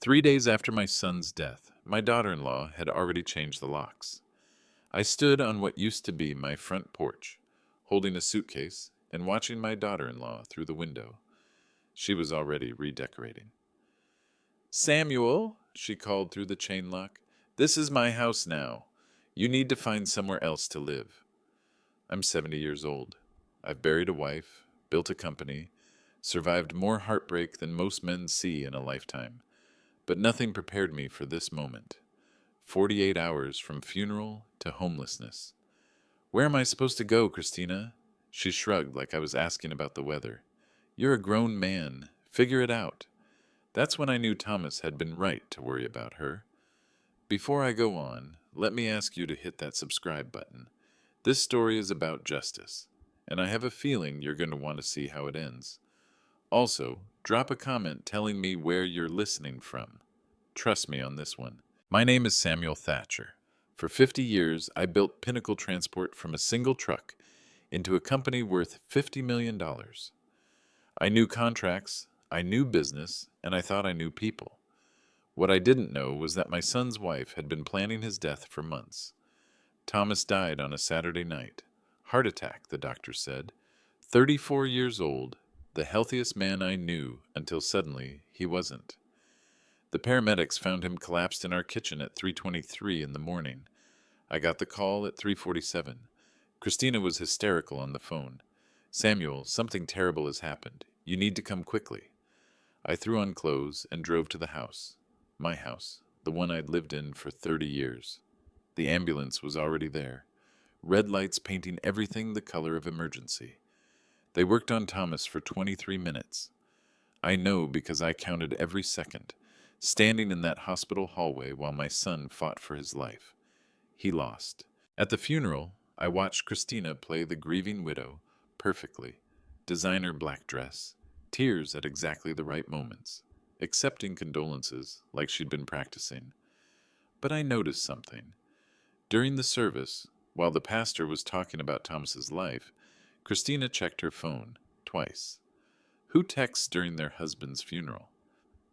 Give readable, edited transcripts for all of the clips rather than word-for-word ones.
3 days after my son's death, my daughter-in-law had already changed the locks. I stood on what used to be my front porch, holding a suitcase and watching my daughter-in-law through the window. She was already redecorating. "Samuel," she called through the chain lock, "this is my house now. You need to find somewhere else to live." I'm 70 years old. I've buried a wife, built a company, survived more heartbreak than most men see in a lifetime. But nothing prepared me for this moment. 48 hours from funeral to homelessness. "Where am I supposed to go, Christina?" She shrugged like I was asking about the weather. "You're a grown man. Figure it out." That's when I knew Thomas had been right to worry about her. Before I go on, let me ask you to hit that subscribe button. This story is about justice, and I have a feeling you're going to want to see how it ends. Also, drop a comment telling me where you're listening from. Trust me on this one. My name is Samuel Thatcher. For 50 years, I built Pinnacle Transport from a single truck into a company worth $50 million. I knew contracts, I knew business, and I thought I knew people. What I didn't know was that my son's wife had been planning his death for months. Thomas died on a Saturday night. Heart attack, the doctor said. 34 years old, the healthiest man I knew until suddenly he wasn't. The paramedics found him collapsed in our kitchen at 3:23 in the morning. I got the call at 3:47. Christina was hysterical on the phone. "Samuel, something terrible has happened. You need to come quickly." I threw on clothes and drove to the house. My house, the one I'd lived in for 30 years. The ambulance was already there. Red lights painting everything the color of emergency. They worked on Thomas for 23 minutes. I know because I counted every second, standing in that hospital hallway while my son fought for his life. He lost. At the funeral, I watched Christina play the grieving widow perfectly. Designer black dress, tears at exactly the right moments, accepting condolences like she'd been practicing. But I noticed something. During the service, while the pastor was talking about Thomas's life, Christina checked her phone twice. Who texts during their husband's funeral?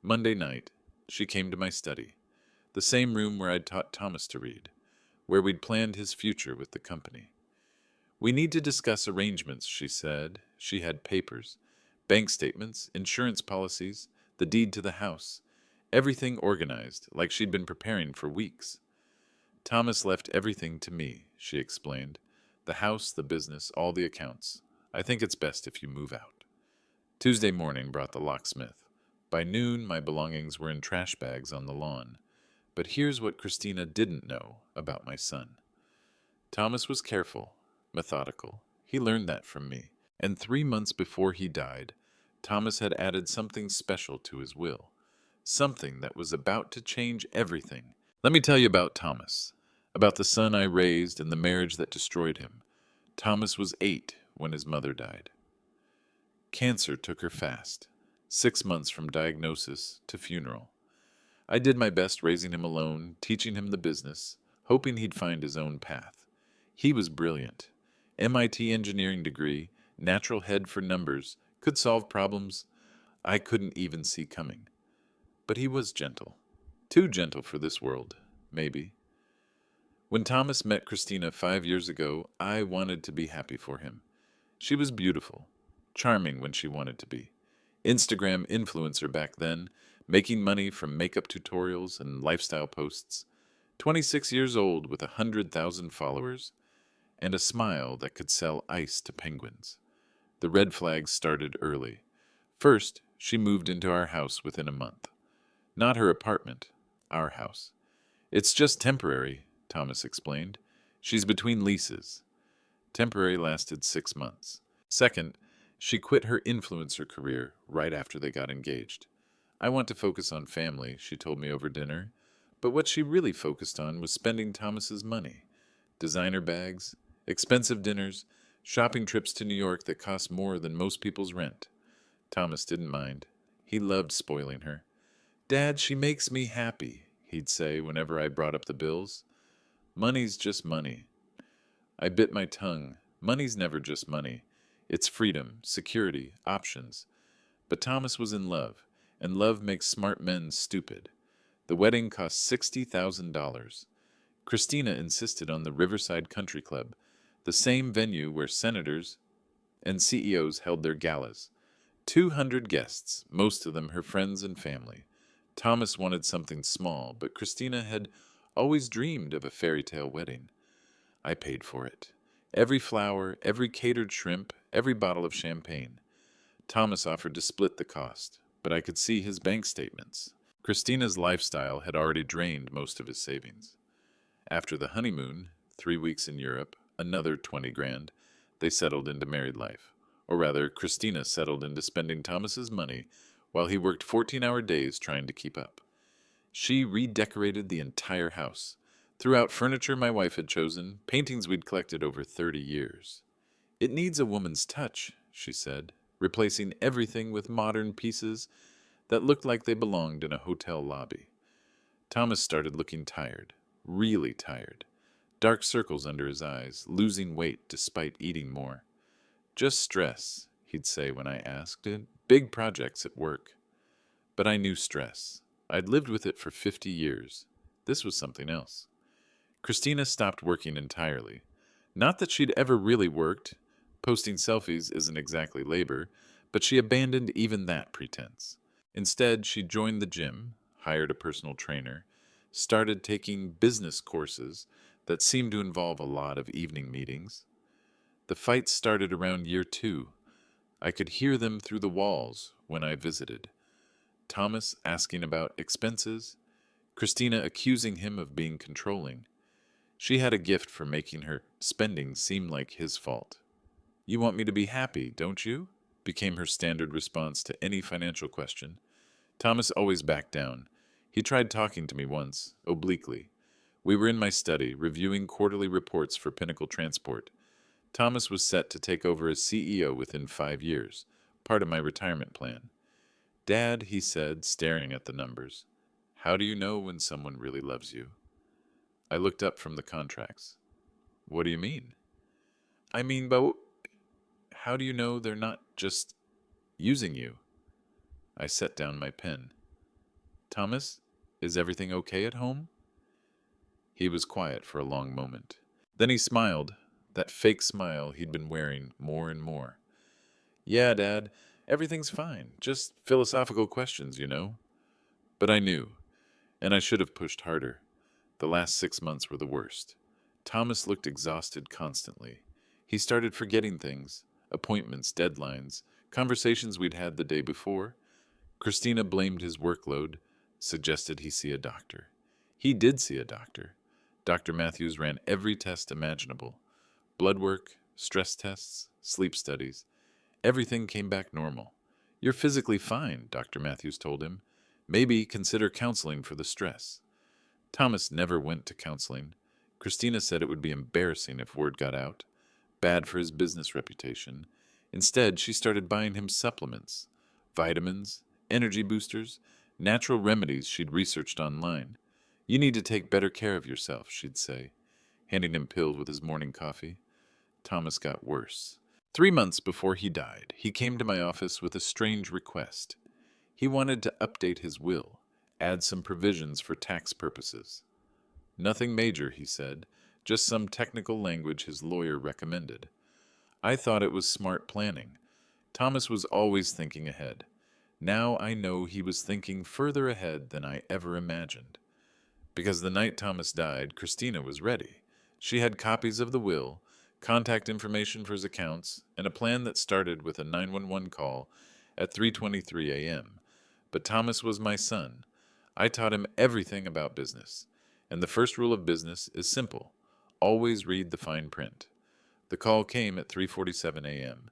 Monday night, she came to my study, the same room where I'd taught Thomas to read, where we'd planned his future with the company. "We need to discuss arrangements," she said. She had papers, bank statements, insurance policies, the deed to the house, everything organized like she'd been preparing for weeks. "Thomas left everything to me," she explained. "The house, the business, all the accounts. I think it's best if you move out." Tuesday morning brought the locksmith. By noon, my belongings were in trash bags on the lawn. But here's what Christina didn't know about my son. Thomas was careful, methodical. He learned that from me. And 3 months before he died, Thomas had added something special to his will. Something that was about to change everything. Let me tell you about Thomas. About the son I raised and the marriage that destroyed him. Thomas was 8 when his mother died. Cancer took her fast. 6 months from diagnosis to funeral. I did my best raising him alone, teaching him the business, hoping he'd find his own path. He was brilliant. MIT engineering degree, natural head for numbers, could solve problems I couldn't even see coming. But he was gentle. Too gentle for this world, maybe. When Thomas met Christina 5 years ago, I wanted to be happy for him. She was beautiful, charming when she wanted to be. Instagram influencer back then, making money from makeup tutorials and lifestyle posts. 26 years old with 100,000 followers, and a smile that could sell ice to penguins. The red flags started early. First, she moved into our house within a month. Not her apartment, our house. "It's just temporary," Thomas explained. "She's between leases." Temporary lasted 6 months. Second, she quit her influencer career right after they got engaged. "I want to focus on family," she told me over dinner. But what she really focused on was spending Thomas's money. Designer bags, expensive dinners, shopping trips to New York that cost more than most people's rent. Thomas didn't mind. He loved spoiling her. "Dad, she makes me happy," he'd say whenever I brought up the bills. "Money's just money." I bit my tongue. Money's never just money. It's freedom, security, options. But Thomas was in love, and love makes smart men stupid. The wedding cost $60,000. Christina insisted on the Riverside Country Club, the same venue where senators and CEOs held their galas. 200 guests, most of them her friends and family. Thomas wanted something small, but Christina had always dreamed of a fairy tale wedding. I paid for it. Every flower, every catered shrimp, every bottle of champagne. Thomas offered to split the cost, but I could see his bank statements. Christina's lifestyle had already drained most of his savings. After the honeymoon, 3 weeks in Europe, another 20 grand, they settled into married life. Or rather, Christina settled into spending Thomas's money while he worked 14-hour days trying to keep up. She redecorated the entire house, threw out furniture my wife had chosen, paintings we'd collected over 30 years. "It needs a woman's touch," she said, replacing everything with modern pieces that looked like they belonged in a hotel lobby. Thomas started looking tired, really tired. Dark circles under his eyes, losing weight despite eating more. "Just stress," he'd say when I asked, "and big projects at work." But I knew stress. I'd lived with it for 50 years. This was something else. Christina stopped working entirely. Not that she'd ever really worked. Posting selfies isn't exactly labor, but she abandoned even that pretense. Instead, she joined the gym, hired a personal trainer, started taking business courses that seemed to involve a lot of evening meetings. The fights started around year 2. I could hear them through the walls when I visited. Thomas asking about expenses, Christina accusing him of being controlling. She had a gift for making her spending seem like his fault. "You want me to be happy, don't you?" became her standard response to any financial question. Thomas always backed down. He tried talking to me once, obliquely. We were in my study, reviewing quarterly reports for Pinnacle Transport. Thomas was set to take over as CEO within 5 years, part of my retirement plan. "Dad," he said, staring at the numbers, "how do you know when someone really loves you?" I looked up from the contracts. "What do you mean?" "I mean, but how do you know they're not just using you?" I set down my pen. "Thomas, is everything okay at home?" He was quiet for a long moment. Then he smiled, that fake smile he'd been wearing more and more. "Yeah, Dad, everything's fine. Just philosophical questions, you know." But I knew, and I should have pushed harder. The last 6 months were the worst. Thomas looked exhausted constantly. He started forgetting things, appointments, deadlines, conversations we'd had the day before. Christina blamed his workload, suggested he see a doctor. He did see a doctor. Dr. Matthews ran every test imaginable. Blood work, stress tests, sleep studies. Everything came back normal. "You're physically fine," Dr. Matthews told him. "Maybe consider counseling for the stress." Thomas never went to counseling. Christina said it would be embarrassing if word got out. Bad for his business reputation. Instead, she started buying him supplements, vitamins, energy boosters, natural remedies she'd researched online. "You need to take better care of yourself," she'd say, handing him pills with his morning coffee. Thomas got worse. 3 months before he died, he came to my office with a strange request. He wanted to update his will, add some provisions for tax purposes. "Nothing major," he said, "just some technical language his lawyer recommended." I thought it was smart planning. Thomas was always thinking ahead. Now I know he was thinking further ahead than I ever imagined. Because the night Thomas died, Christina was ready. She had copies of the will, contact information for his accounts, and a plan that started with a 911 call at 3:23 a.m. But Thomas was my son. I taught him everything about business. And the first rule of business is simple. Always read the fine print. The call came at 3:47 a.m.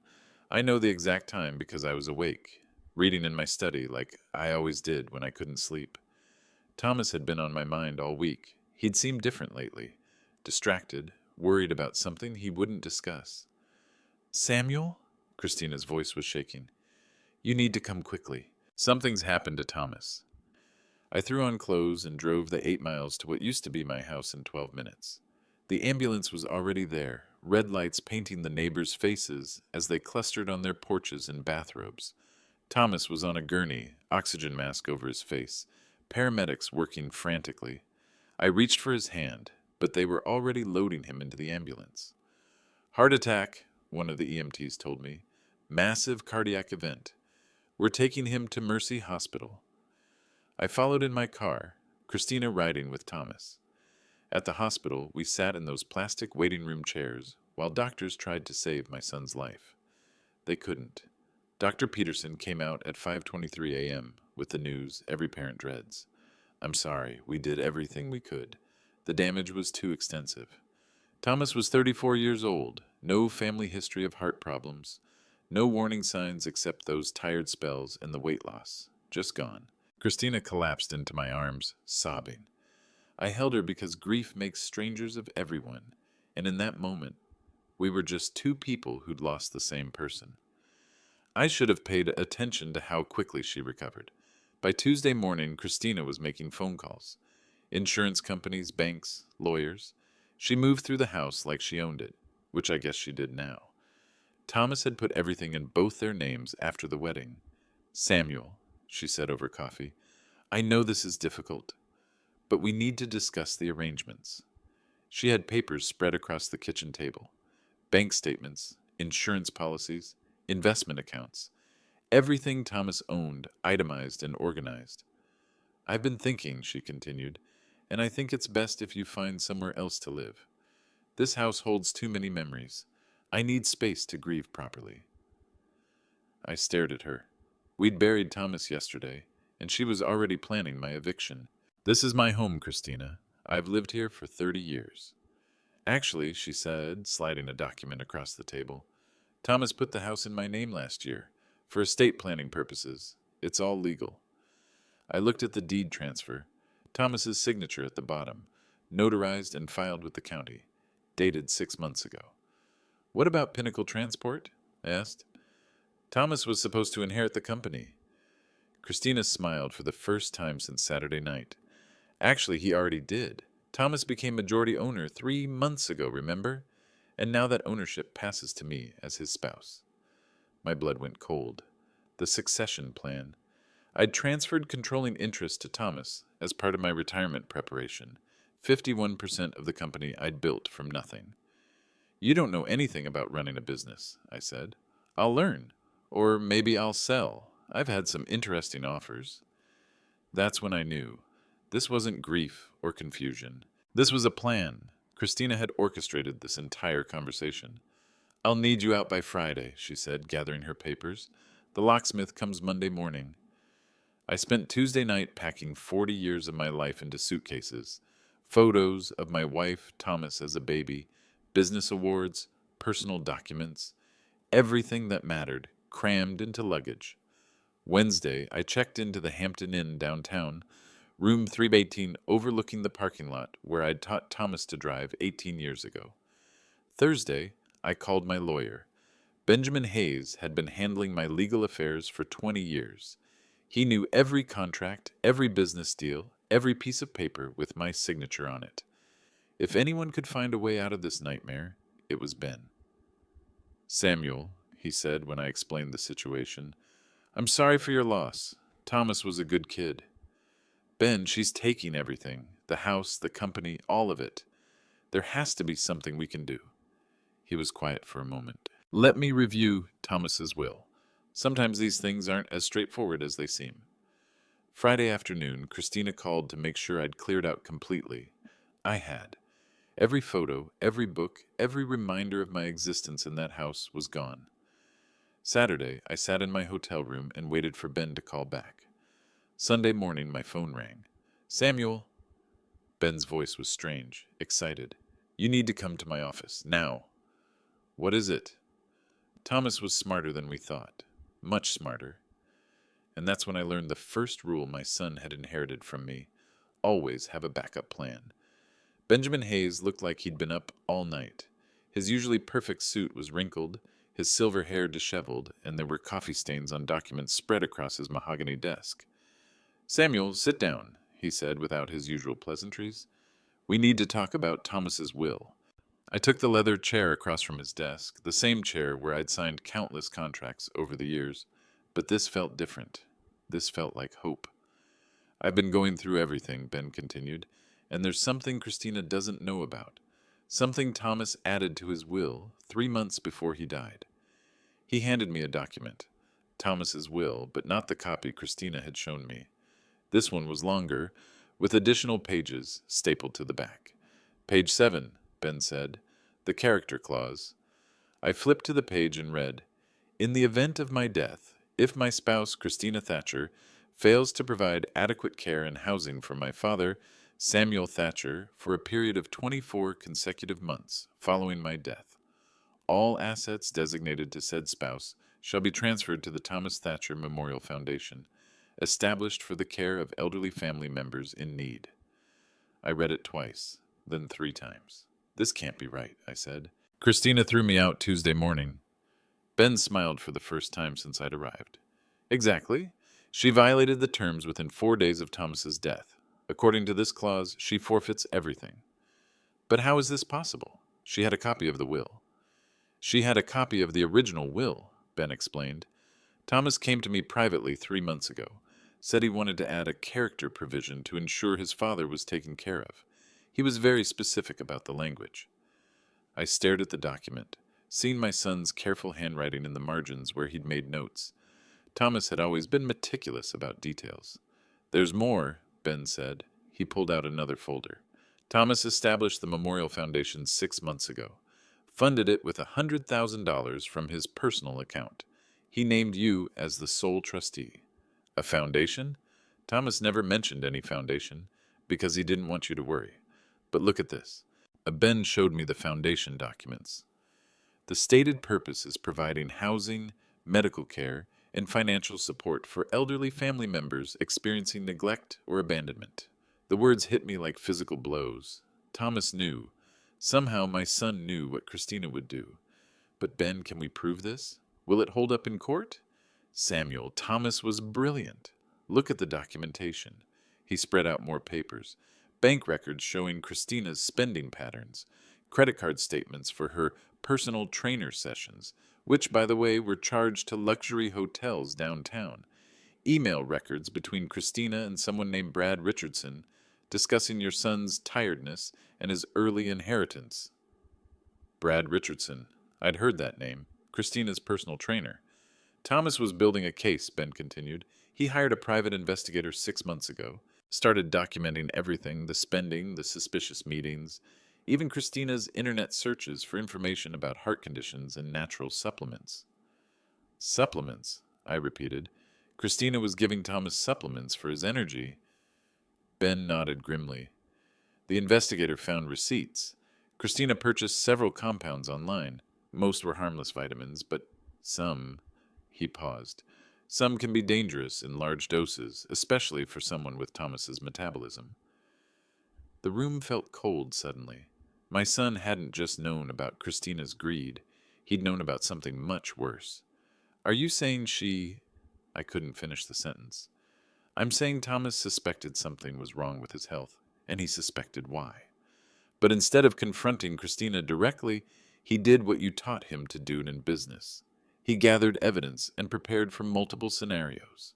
I know the exact time because I was awake, reading in my study like I always did when I couldn't sleep. Thomas had been on my mind all week. He'd seemed different lately. Distracted, worried about something he wouldn't discuss. "Samuel?" Christina's voice was shaking. "You need to come quickly. Something's happened to Thomas." I threw on clothes and drove the 8 miles to what used to be my house in 12 minutes. The ambulance was already there, red lights painting the neighbors' faces as they clustered on their porches in bathrobes. Thomas was on a gurney, oxygen mask over his face, paramedics working frantically. I reached for his hand, but they were already loading him into the ambulance. Heart attack, one of the EMTs told me. Massive cardiac event. We're taking him to Mercy Hospital. I followed in my car, Christina riding with Thomas. At the hospital, we sat in those plastic waiting room chairs while doctors tried to save my son's life. They couldn't. Dr. Peterson came out at 5:23 a.m. with the news every parent dreads. I'm sorry, we did everything we could. The damage was too extensive. Thomas was 34 years old, no family history of heart problems, no warning signs except those tired spells and the weight loss, just gone. Christina collapsed into my arms, sobbing. I held her because grief makes strangers of everyone, and in that moment, we were just two people who'd lost the same person. I should have paid attention to how quickly she recovered. By Tuesday morning, Christina was making phone calls. Insurance companies, banks, lawyers. She moved through the house like she owned it, which I guess she did now. Thomas had put everything in both their names after the wedding. Samuel, she said over coffee, I know this is difficult, but we need to discuss the arrangements. She had papers spread across the kitchen table. Bank statements, insurance policies, investment accounts. Everything Thomas owned, itemized and organized. I've been thinking, she continued, and I think it's best if you find somewhere else to live. This house holds too many memories. I need space to grieve properly. I stared at her. We'd buried Thomas yesterday, and she was already planning my eviction. This is my home, Christina. I've lived here for 30 years. Actually, she said, sliding a document across the table, Thomas put the house in my name last year, for estate planning purposes. It's all legal. I looked at the deed transfer. Thomas's signature at the bottom, notarized and filed with the county, dated 6 months ago. What about Pinnacle Transport? I asked. Thomas was supposed to inherit the company. Christina smiled for the first time since Saturday night. Actually, he already did. Thomas became majority owner 3 months ago, remember? And now that ownership passes to me as his spouse. My blood went cold. The succession plan. I'd transferred controlling interest to Thomas as part of my retirement preparation, 51% of the company I'd built from nothing. You don't know anything about running a business, I said. I'll learn. Or maybe I'll sell. I've had some interesting offers. That's when I knew. This wasn't grief or confusion. This was a plan. Christina had orchestrated this entire conversation. I'll need you out by Friday, she said, gathering her papers. The locksmith comes Monday morning. I spent Tuesday night packing 40 years of my life into suitcases. Photos of my wife, Thomas, as a baby, business awards, personal documents, everything that mattered, crammed into luggage. Wednesday, I checked into the Hampton Inn downtown, room 318 overlooking the parking lot where I'd taught Thomas to drive 18 years ago. Thursday, I called my lawyer. Benjamin Hayes had been handling my legal affairs for 20 years. He knew every contract, every business deal, every piece of paper with my signature on it. If anyone could find a way out of this nightmare, it was Ben. Samuel, he said when I explained the situation, I'm sorry for your loss. Thomas was a good kid. Ben, she's taking everything, the house, the company, all of it. There has to be something we can do. He was quiet for a moment. Let me review Thomas's will. Sometimes these things aren't as straightforward as they seem. Friday afternoon, Christina called to make sure I'd cleared out completely. I had. Every photo, every book, every reminder of my existence in that house was gone. Saturday, I sat in my hotel room and waited for Ben to call back. Sunday morning, my phone rang. Samuel. Ben's voice was strange, excited. You need to come to my office, now. What is it? Thomas was smarter than we thought. Much smarter. And that's when I learned the first rule my son had inherited from me. Always have a backup plan. Benjamin Hayes looked like he'd been up all night. His usually perfect suit was wrinkled, his silver hair disheveled, and there were coffee stains on documents spread across his mahogany desk. Samuel, sit down, he said without his usual pleasantries. We need to talk about Thomas's will. I took the leather chair across from his desk, the same chair where I'd signed countless contracts over the years, but this felt different. This felt like hope. I've been going through everything, Ben continued, and there's something Christina doesn't know about. Something Thomas added to his will 3 months before he died. He handed me a document. Thomas's will, but not the copy Christina had shown me. This one was longer, with additional pages stapled to the back. Page 7, Ben said. The character clause. I flipped to the page and read, In the event of my death, if my spouse, Christina Thatcher, fails to provide adequate care and housing for my father, Samuel Thatcher, for a period of 24 consecutive months following my death, all assets designated to said spouse shall be transferred to the Thomas Thatcher Memorial Foundation, established for the care of elderly family members in need. I read it twice, then 3 times. This can't be right, I said. Christina threw me out Tuesday morning. Ben smiled for the first time since I'd arrived. Exactly. She violated the terms within 4 days of Thomas's death. According to this clause, she forfeits everything. But how is this possible? She had a copy of the will. She had a copy of the original will, Ben explained. Thomas came to me privately 3 months ago, said he wanted to add a character provision to ensure his father was taken care of. He was very specific about the language. I stared at the document, seeing my son's careful handwriting in the margins where he'd made notes. Thomas had always been meticulous about details. There's more, Ben said. He pulled out another folder. Thomas established the Memorial Foundation 6 months ago, funded it with $100,000 from his personal account. He named you as the sole trustee. A foundation? Thomas never mentioned any foundation, because he didn't want you to worry. But look at this. Ben showed me the foundation documents. The stated purpose is providing housing, medical care, and financial support for elderly family members experiencing neglect or abandonment. The words hit me like physical blows. Thomas knew. Somehow my son knew what Christina would do. But Ben, can we prove this? Will it hold up in court? Samuel, Thomas was brilliant. Look at the documentation. He spread out more papers. Bank records showing Christina's spending patterns. Credit card statements for her personal trainer sessions, which, by the way, were charged to luxury hotels downtown. Email records between Christina and someone named Brad Richardson discussing your son's tiredness and his early inheritance. Brad Richardson. I'd heard that name. Christina's personal trainer. Thomas was building a case, Ben continued. He hired a private investigator 6 months ago, started documenting everything, the spending, the suspicious meetings, even Christina's internet searches for information about heart conditions and natural supplements. Supplements, I repeated. Christina was giving Thomas supplements for his energy. Ben nodded grimly. The investigator found receipts. Christina purchased several compounds online. Most were harmless vitamins, but some... He paused. Some can be dangerous in large doses, especially for someone with Thomas's metabolism. The room felt cold suddenly. My son hadn't just known about Christina's greed. He'd known about something much worse. Are you saying she... I couldn't finish the sentence. I'm saying Thomas suspected something was wrong with his health, and he suspected why. But instead of confronting Christina directly, he did what you taught him to do in business. He gathered evidence and prepared for multiple scenarios.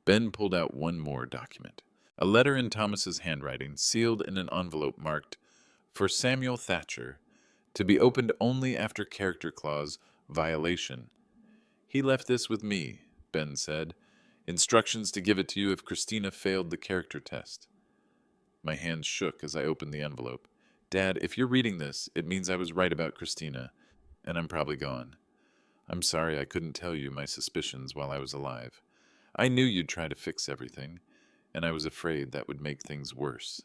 Ben pulled out one more document. A letter in Thomas's handwriting, sealed in an envelope marked, For Samuel Thatcher, to be opened only after character clause violation. He left this with me, Ben said. Instructions to give it to you if Christina failed the character test. My hands shook as I opened the envelope. Dad, if you're reading this, it means I was right about Christina, and I'm probably gone. I'm sorry I couldn't tell you my suspicions while I was alive. I knew you'd try to fix everything, and I was afraid that would make things worse.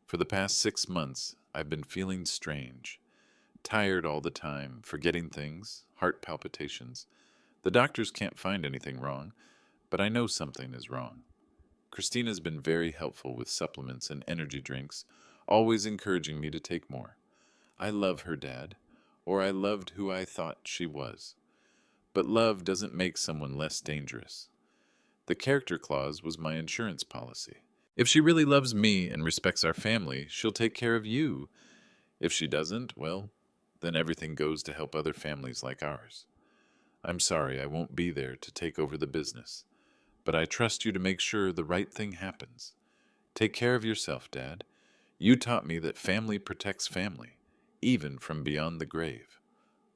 For the past 6 months, I've been feeling strange. Tired all the time, forgetting things, heart palpitations. The doctors can't find anything wrong, but I know something is wrong. Christina's been very helpful with supplements and energy drinks, always encouraging me to take more. I love her, Dad, or I loved who I thought she was. But love doesn't make someone less dangerous. The character clause was my insurance policy. If she really loves me and respects our family, she'll take care of you. If she doesn't, well, then everything goes to help other families like ours. I'm sorry I won't be there to take over the business. but I trust you to make sure the right thing happens. Take care of yourself, Dad. You taught me that family protects family, even from beyond the grave.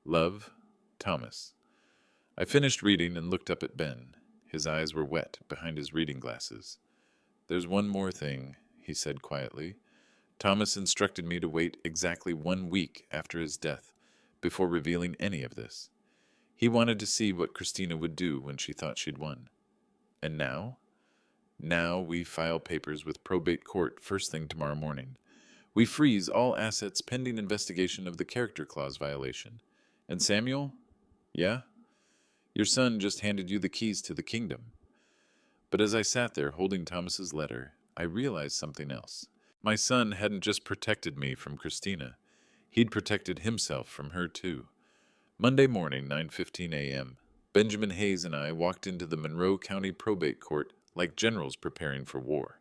Love, Thomas. I finished reading and looked up at Ben. His eyes were wet behind his reading glasses. There's one more thing, he said quietly. Thomas instructed me to wait exactly 1 week after his death before revealing any of this. He wanted to see what Christina would do when she thought she'd won. And now? Now we file papers with probate court first thing tomorrow morning. We freeze all assets pending investigation of the character clause violation. And Samuel? Yeah? Your son just handed you the keys to the kingdom. But as I sat there holding Thomas's letter, I realized something else. My son hadn't just protected me from Christina. He'd protected himself from her too. Monday morning, 9:15 a.m., Benjamin Hayes and I walked into the Monroe County Probate Court like generals preparing for war.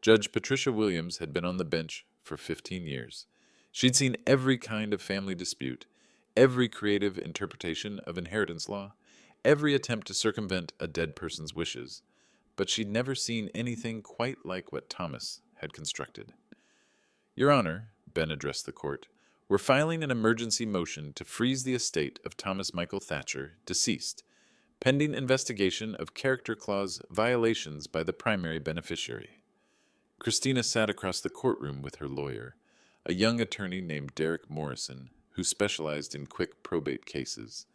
Judge Patricia Williams had been on the bench for 15 years. She'd seen every kind of family dispute, every creative interpretation of inheritance law, every attempt to circumvent a dead person's wishes, but she'd never seen anything quite like what Thomas had constructed. Your Honor, Ben addressed the court, we're filing an emergency motion to freeze the estate of Thomas Michael Thatcher, deceased, pending investigation of character clause violations by the primary beneficiary. Christina sat across the courtroom with her lawyer, a young attorney named Derek Morrison, who specialized in quick probate cases.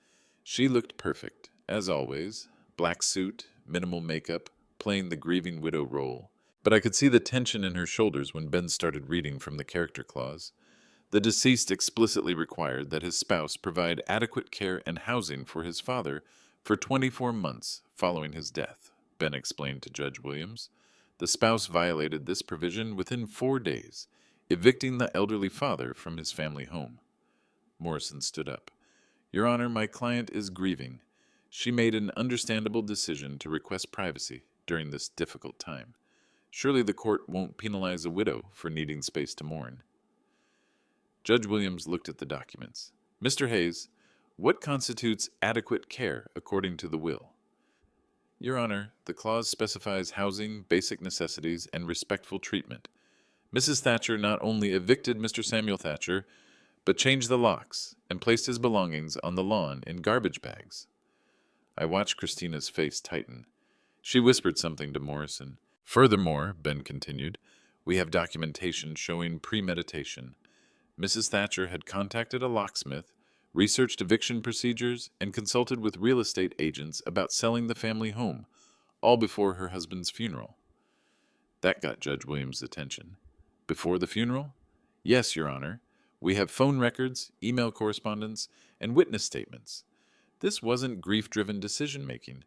She looked perfect, as always, black suit, minimal makeup, playing the grieving widow role. But I could see the tension in her shoulders when Ben started reading from the character clause. The deceased explicitly required that his spouse provide adequate care and housing for his father for 24 months following his death, Ben explained to Judge Williams. The spouse violated this provision within 4 days, evicting the elderly father from his family home. Morrison stood up. Your Honor, my client is grieving. She made an understandable decision to request privacy during this difficult time. Surely the court won't penalize a widow for needing space to mourn. Judge Williams looked at the documents. Mr. Hayes, what constitutes adequate care according to the will? Your Honor, the clause specifies housing, basic necessities, and respectful treatment. Mrs. Thatcher not only evicted Mr. Samuel Thatcher, but changed the locks and placed his belongings on the lawn in garbage bags. I watched Christina's face tighten. She whispered something to Morrison. Furthermore, Ben continued, we have documentation showing premeditation. Mrs. Thatcher had contacted a locksmith, researched eviction procedures, and consulted with real estate agents about selling the family home, all before her husband's funeral. That got Judge Williams' attention. Before the funeral? Yes, Your Honor. We have phone records, email correspondence, and witness statements. This wasn't grief-driven decision-making.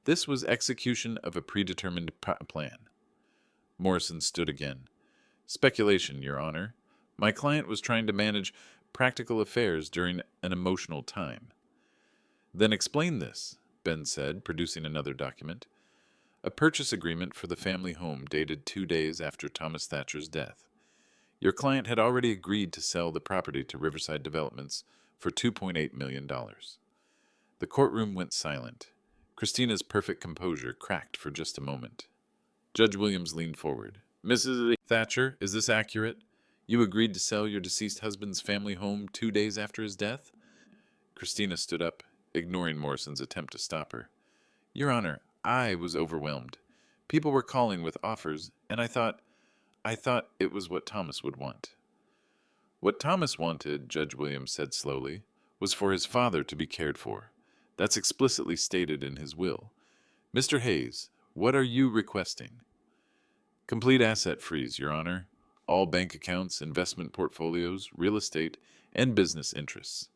This was execution of a predetermined plan. Morrison stood again. Speculation, Your Honor. My client was trying to manage practical affairs during an emotional time. Then explain this, Ben said, producing another document. A purchase agreement for the family home dated 2 days after Thomas Thatcher's death. Your client had already agreed to sell the property to Riverside Developments for $2.8 million. The courtroom went silent. Christina's perfect composure cracked for just a moment. Judge Williams leaned forward. Mrs. Thatcher, is this accurate? You agreed to sell your deceased husband's family home 2 days after his death? Christina stood up, ignoring Morrison's attempt to stop her. Your Honor, I was overwhelmed. People were calling with offers, and I thought it was what Thomas would want. What Thomas wanted, Judge Williams said slowly, was for his father to be cared for. That's explicitly stated in his will. Mr. Hayes, what are you requesting? Complete asset freeze, Your Honor. All bank accounts, investment portfolios, real estate, and business interests.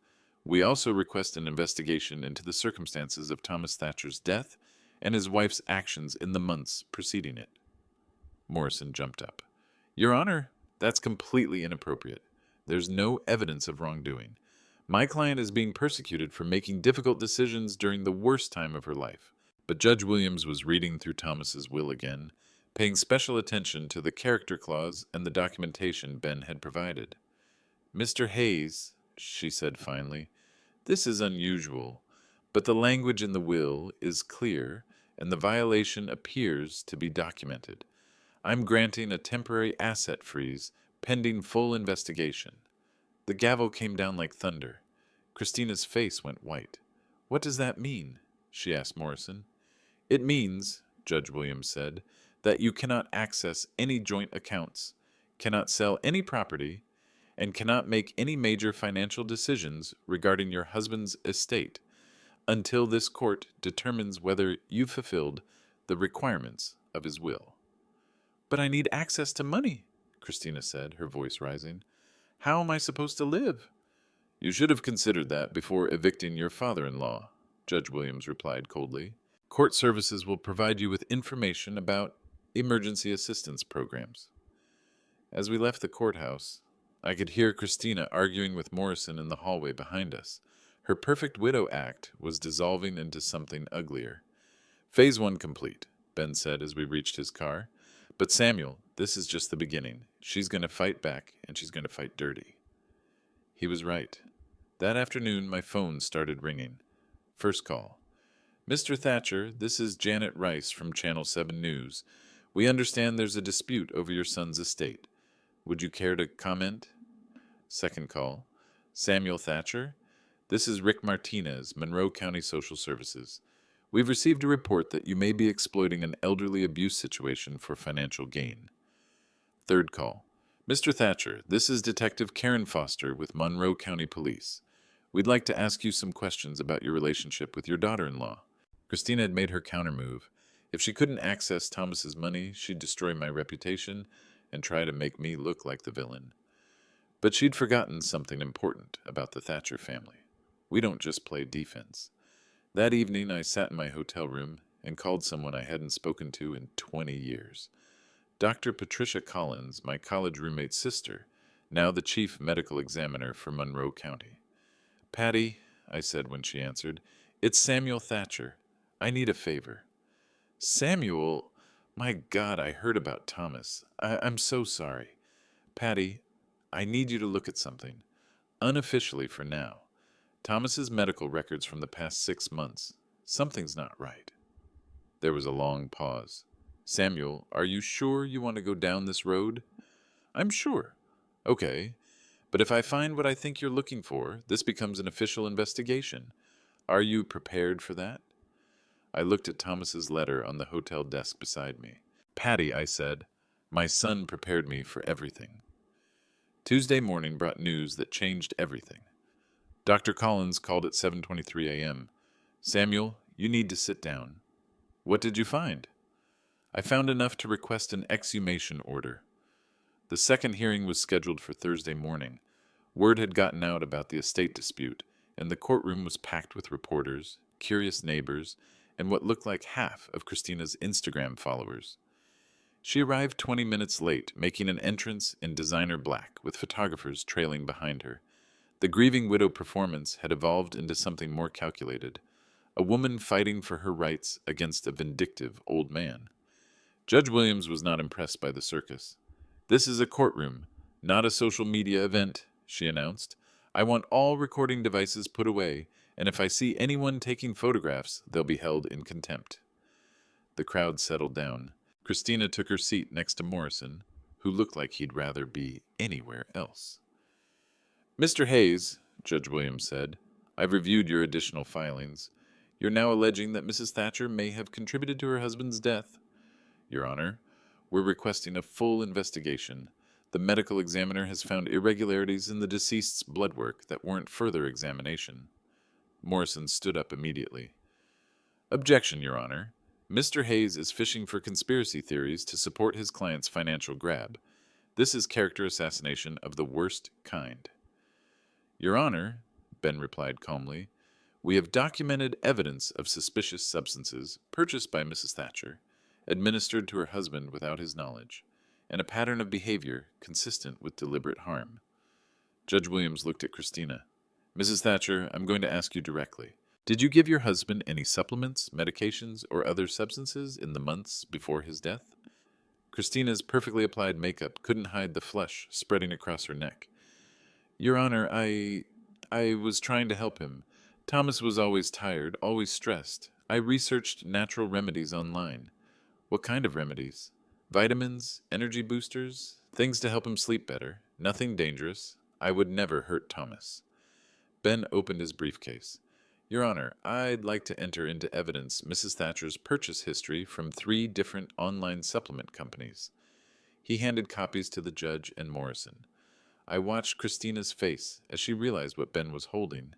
We also request an investigation into the circumstances of Thomas Thatcher's death and his wife's actions in the months preceding it. Morrison jumped up. Your Honor, that's completely inappropriate. There's no evidence of wrongdoing. My client is being persecuted for making difficult decisions during the worst time of her life. But Judge Williams was reading through Thomas's will again, paying special attention to the character clause and the documentation Ben had provided. Mr. Hayes, she said finally, this is unusual, but the language in the will is clear and the violation appears to be documented. I'm granting a temporary asset freeze pending full investigation." The gavel came down like thunder. Christina's face went white. "What does that mean?" she asked Morrison. "It means," Judge Williams said, "that you cannot access any joint accounts, cannot sell any property, and cannot make any major financial decisions regarding your husband's estate until this court determines whether you fulfilled the requirements of his will." "But I need access to money," Christina said, her voice rising. "How am I supposed to live?" "You should have considered that before evicting your father-in-law," Judge Williams replied coldly. "Court services will provide you with information about emergency assistance programs." As we left the courthouse, I could hear Christina arguing with Morrison in the hallway behind us. Her perfect widow act was dissolving into something uglier. "Phase 1 complete," Ben said as we reached his car. "But Samuel, this is just the beginning. She's going to fight back, and she's going to fight dirty." He was right. That afternoon, my phone started ringing. First call. "Mr. Thatcher, this is Janet Rice from Channel 7 News. We understand there's a dispute over your son's estate. Would you care to comment?" Second call. "Samuel Thatcher, this is Rick Martinez, Monroe County Social Services. We've received a report that you may be exploiting an elderly abuse situation for financial gain." Third call. "Mr. Thatcher, this is Detective Karen Foster with Monroe County Police. We'd like to ask you some questions about your relationship with your daughter-in-law." Christina had made her countermove. If she couldn't access Thomas's money, she'd destroy my reputation and try to make me look like the villain. But she'd forgotten something important about the Thatcher family. We don't just play defense. That evening, I sat in my hotel room and called someone I hadn't spoken to in 20 years. Dr. Patricia Collins, my college roommate's sister, now the chief medical examiner for Monroe County. "Patty," I said when she answered, "it's Samuel Thatcher. I need a favor." "Samuel? My God, I heard about Thomas. I'm so sorry. Patty, I need you to look at something. Unofficially for now. Thomas's medical records from the past 6 months. Something's not right." There was a long pause. "Samuel, are you sure you want to go down this road?" "I'm sure." "Okay. But if I find what I think you're looking for, this becomes an official investigation. Are you prepared for that?" I looked at Thomas's letter on the hotel desk beside me. "Patty," I said, "my son prepared me for everything." Tuesday morning brought news that changed everything. Dr. Collins called at 7:23 a.m. "Samuel, you need to sit down." "What did you find?" "I found enough to request an exhumation order." The second hearing was scheduled for Thursday morning. Word had gotten out about the estate dispute, and the courtroom was packed with reporters, curious neighbors, and what looked like half of Christina's Instagram followers. She arrived 20 minutes late, making an entrance in designer black, with photographers trailing behind her. The grieving widow performance had evolved into something more calculated, a woman fighting for her rights against a vindictive old man. Judge Williams was not impressed by the circus. "This is a courtroom, not a social media event," she announced. "I want all recording devices put away, and if I see anyone taking photographs, they'll be held in contempt." The crowd settled down. Christina took her seat next to Morrison, who looked like he'd rather be anywhere else. "Mr. Hayes," Judge Williams said, "I've reviewed your additional filings. You're now alleging that Mrs. Thatcher may have contributed to her husband's death." "Your Honor, we're requesting a full investigation. The medical examiner has found irregularities in the deceased's blood work that warrant further examination." Morrison stood up immediately. "Objection, Your Honor. Mr. Hayes is fishing for conspiracy theories to support his client's financial grab. This is character assassination of the worst kind." "Your Honor," Ben replied calmly, "we have documented evidence of suspicious substances purchased by Mrs. Thatcher, administered to her husband without his knowledge, and a pattern of behavior consistent with deliberate harm." Judge Williams looked at Christina. "Mrs. Thatcher, I'm going to ask you directly. Did you give your husband any supplements, medications, or other substances in the months before his death?" Christina's perfectly applied makeup couldn't hide the flush spreading across her neck. "Your Honor, I was trying to help him. Thomas was always tired, always stressed. I researched natural remedies online. What kind of remedies? Vitamins, energy boosters, things to help him sleep better. Nothing dangerous. I would never hurt Thomas. Ben opened his briefcase. Your Honor, I'd like to enter into evidence Mrs. Thatcher's purchase history from 3 different online supplement companies. He handed copies to the judge and Morrison. I watched Christina's face as she realized what Ben was holding.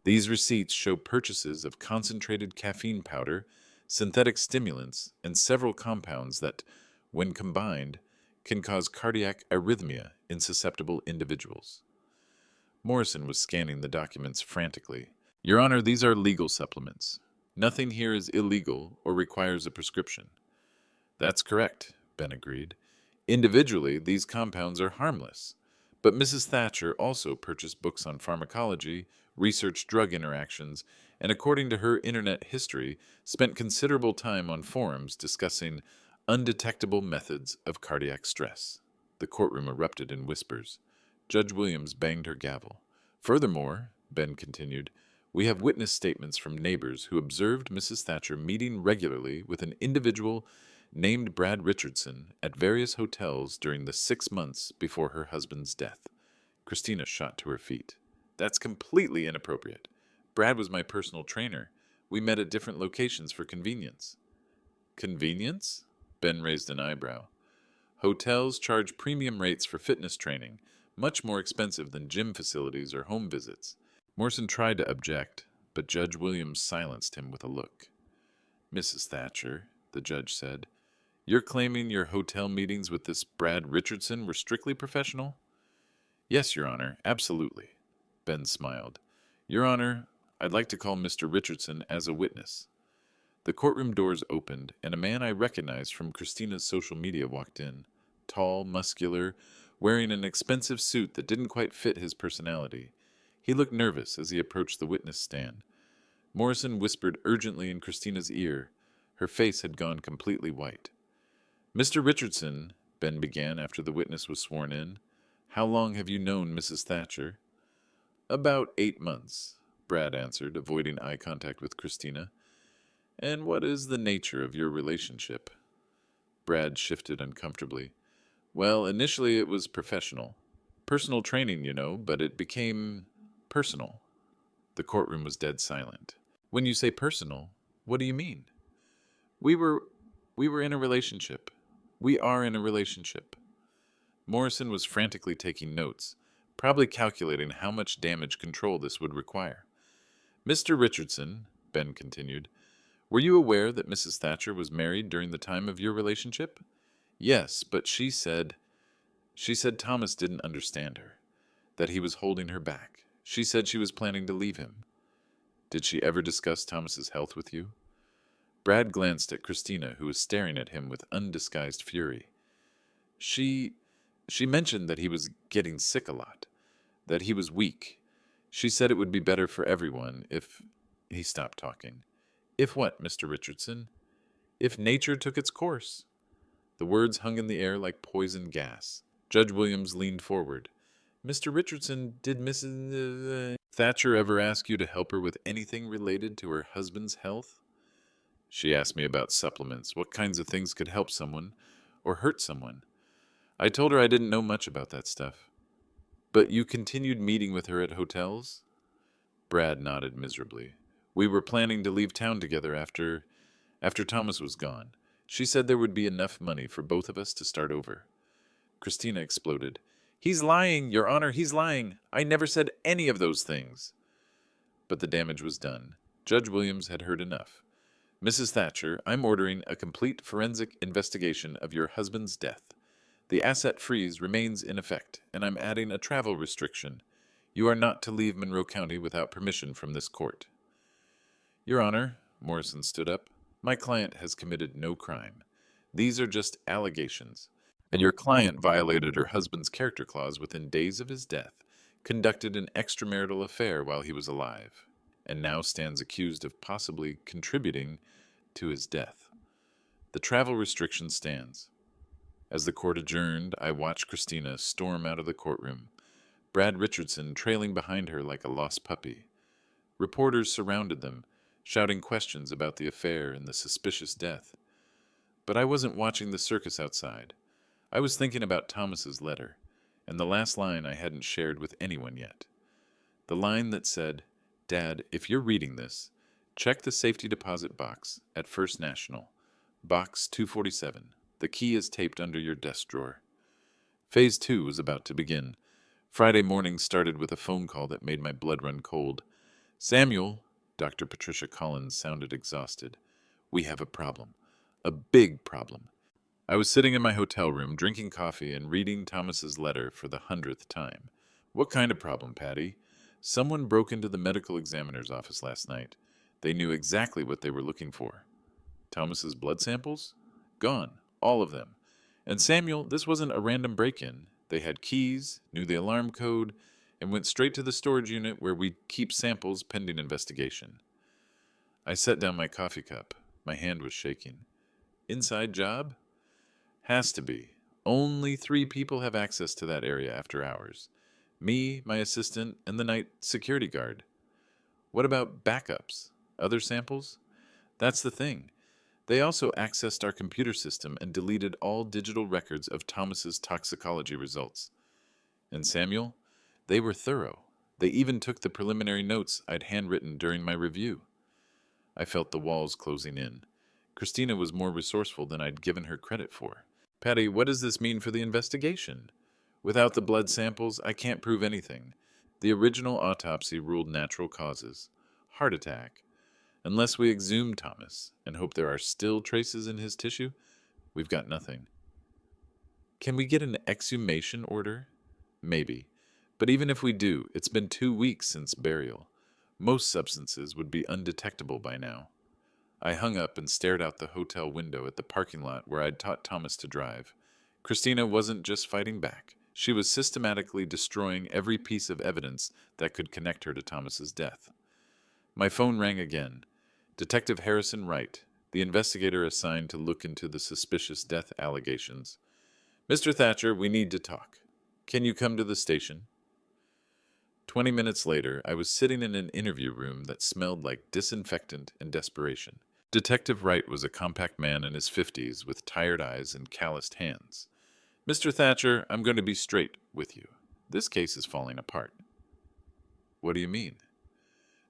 These receipts show purchases of concentrated caffeine powder, synthetic stimulants, and several compounds that, when combined, can cause cardiac arrhythmia in susceptible individuals. Morrison was scanning the documents frantically. Your Honor, these are legal supplements. Nothing here is illegal or requires a prescription. That's correct, Ben agreed. Individually, these compounds are harmless. But Mrs. Thatcher also purchased books on pharmacology, researched drug interactions, and according to her internet history, spent considerable time on forums discussing undetectable methods of cardiac stress. The courtroom erupted in whispers. Judge Williams banged her gavel. Furthermore, Ben continued, we have witness statements from neighbors who observed Mrs. Thatcher meeting regularly with an individual named Brad Richardson at various hotels during the 6 months before her husband's death. Christina shot to her feet. That's completely inappropriate. Brad was my personal trainer. We met at different locations for convenience. Convenience? Ben raised an eyebrow. Hotels charge premium rates for fitness training, much more expensive than gym facilities or home visits. Morrison tried to object, but Judge Williams silenced him with a look. Mrs. Thatcher, the judge said, you're claiming your hotel meetings with this Brad Richardson were strictly professional? Yes, Your Honor, absolutely. Ben smiled. Your Honor, I'd like to call Mr. Richardson as a witness. The courtroom doors opened, and a man I recognized from Christina's social media walked in. Tall, muscular, wearing an expensive suit that didn't quite fit his personality. He looked nervous as he approached the witness stand. Morrison whispered urgently in Christina's ear. Her face had gone completely white. Mr. Richardson, Ben began after the witness was sworn in, how long have you known Mrs. Thatcher? About 8 months, Brad answered, avoiding eye contact with Christina. And what is the nature of your relationship? Brad shifted uncomfortably. Well, initially it was professional. Personal training, you know, but it became personal. The courtroom was dead silent. When you say personal, what do you mean? We were in a relationship. We are in a relationship. Morrison was frantically taking notes, probably calculating how much damage control this would require. Mr. Richardson, Ben continued, were you aware that Mrs. Thatcher was married during the time of your relationship? Yes, but she said Thomas didn't understand her, that he was holding her back. She said she was planning to leave him. Did she ever discuss Thomas's health with you? Brad glanced at Christina, who was staring at him with undisguised fury. She mentioned that he was getting sick a lot, that he was weak. She said it would be better for everyone if... He stopped talking. If what, Mr. Richardson? If nature took its course. The words hung in the air like poison gas. Judge Williams leaned forward. Mr. Richardson, did Mrs. Thatcher ever ask you to help her with anything related to her husband's health? She asked me about supplements, what kinds of things could help someone or hurt someone. I told her I didn't know much about that stuff. But you continued meeting with her at hotels? Brad nodded miserably. We were planning to leave town together after Thomas was gone. She said there would be enough money for both of us to start over. Christina exploded. He's lying, Your Honor, he's lying. I never said any of those things. But the damage was done. Judge Williams had heard enough. Mrs. Thatcher, I'm ordering a complete forensic investigation of your husband's death. The asset freeze remains in effect, and I'm adding a travel restriction. You are not to leave Monroe County without permission from this court. Your Honor, Morrison stood up, my client has committed no crime. These are just allegations. And your client violated her husband's character clause within days of his death, conducted an extramarital affair while he was alive, and now stands accused of possibly contributing to his death. The travel restriction stands. As the court adjourned, I watched Christina storm out of the courtroom, Brad Richardson trailing behind her like a lost puppy. Reporters surrounded them, shouting questions about the affair and the suspicious death. But I wasn't watching the circus outside. I was thinking about Thomas's letter, and the last line I hadn't shared with anyone yet. The line that said, "Dad, if you're reading this, check the safety deposit box at First National, box 247. The key is taped under your desk drawer." Phase 2 was about to begin. Friday morning started with a phone call that made my blood run cold. "Samuel," Dr. Patricia Collins sounded exhausted. "We have a problem. A big problem." I was sitting in my hotel room, drinking coffee and reading Thomas's letter for the 100th time. "What kind of problem, Patty?" "Someone broke into the medical examiner's office last night. They knew exactly what they were looking for." "Thomas's blood samples?" "Gone. All of them. And Samuel, this wasn't a random break-in. They had keys, knew the alarm code, and went straight to the storage unit where we keep samples pending investigation." I set down my coffee cup. My hand was shaking. "Inside job?" "Has to be. Only 3 people have access to that area after hours. Me, my assistant, and the night security guard." "What about backups? Other samples?" "That's the thing. They also accessed our computer system and deleted all digital records of Thomas's toxicology results." "And Samuel?" "They were thorough. They even took the preliminary notes I'd handwritten during my review." I felt the walls closing in. Christina was more resourceful than I'd given her credit for. "Patty, what does this mean for the investigation?" "Without the blood samples, I can't prove anything. The original autopsy ruled natural causes. Heart attack. Unless we exhume Thomas and hope there are still traces in his tissue, we've got nothing." "Can we get an exhumation order?" "Maybe. But even if we do, it's been 2 weeks since burial. Most substances would be undetectable by now." I hung up and stared out the hotel window at the parking lot where I'd taught Thomas to drive. Christina wasn't just fighting back. She was systematically destroying every piece of evidence that could connect her to Thomas's death. My phone rang again. Detective Harrison Wright, the investigator assigned to look into the suspicious death allegations. "Mr. Thatcher, we need to talk. Can you come to the station?" 20 minutes later, I was sitting in an interview room that smelled like disinfectant and desperation. Detective Wright was a compact man in his 50s with tired eyes and calloused hands. "Mr. Thatcher, I'm going to be straight with you. This case is falling apart." "What do you mean?"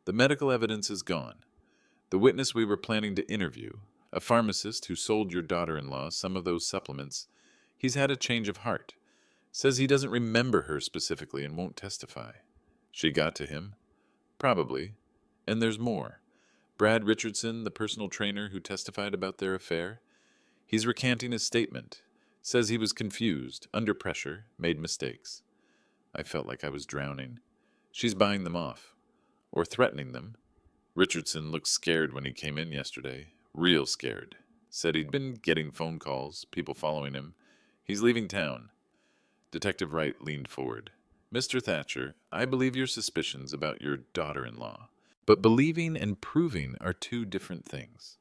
"The medical evidence is gone. The witness we were planning to interview, a pharmacist who sold your daughter-in-law some of those supplements, he's had a change of heart. Says he doesn't remember her specifically and won't testify." "She got to him?" "Probably. And there's more. Brad Richardson, the personal trainer who testified about their affair, he's recanting his statement. Says he was confused, under pressure, made mistakes." I felt like I was drowning. "She's buying them off. Or threatening them. Richardson looked scared when he came in yesterday. Real scared. Said he'd been getting phone calls, people following him. He's leaving town." Detective Wright leaned forward. "Mr. Thatcher, I believe your suspicions about your daughter-in-law. But believing and proving are 2 different things.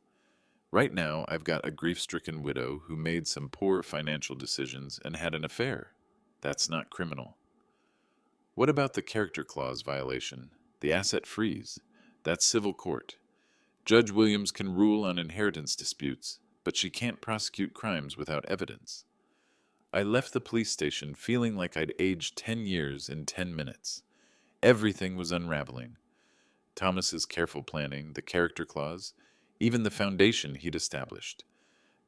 Right now, I've got a grief-stricken widow who made some poor financial decisions and had an affair. That's not criminal." "What about the character clause violation? The asset freeze? That's civil court. Judge Williams can rule on inheritance disputes, but she can't prosecute crimes without evidence." I left the police station feeling like I'd aged 10 years in 10 minutes. Everything was unraveling. Thomas's careful planning, the character clause, even the foundation he'd established.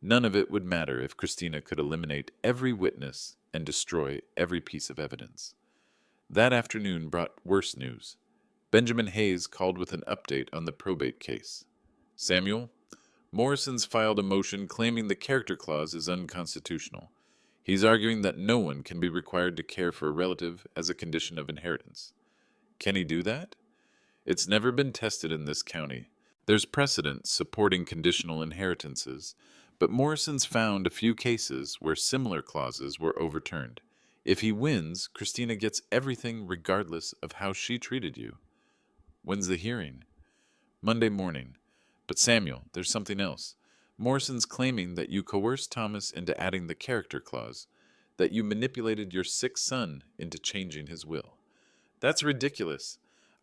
None of it would matter if Christina could eliminate every witness and destroy every piece of evidence. That afternoon brought worse news. Benjamin Hayes called with an update on the probate case. "Samuel, Morrison's filed a motion claiming the character clause is unconstitutional. He's arguing that no one can be required to care for a relative as a condition of inheritance." "Can he do that?" "It's never been tested in this county. There's precedent supporting conditional inheritances, but Morrison's found a few cases where similar clauses were overturned. If he wins, Christina gets everything regardless of how she treated you." "When's the hearing?" "Monday morning. But Samuel, there's something else. Morrison's claiming that you coerced Thomas into adding the character clause, that you manipulated your sick son into changing his will." "That's ridiculous.